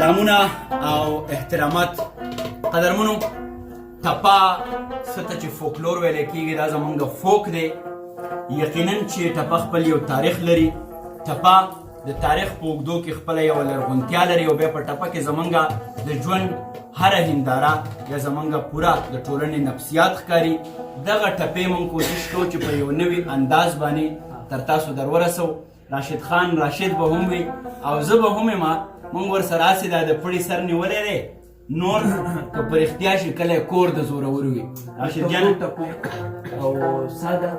سلامونه او احترامات قدرمنو. ټپه څه ته چې فوکلور ویلی کېږي دا زمونږ فوک دی. یقینا چې ټپه خپل یو تاریخ لري. ټپه د تاریخ په اوږدو کې خپله یوه لرغونتیا لري او بیا په ټپه کې زمونږ د ژوند هره هنداره یا زمونږ پوره د ټولنې نفسیات ښکاري. دغه ټپې مونږ کوشش کوو چې په یو نوي انداز باندې تر تاسو در ورسو. راشد خان راشد به هم وي او زه به هم یم. مونږ ورسره هسې دا د پړي سر نیولی دی نور که په رښتیا شي کله کور د زورور وي. راشد جان او ساده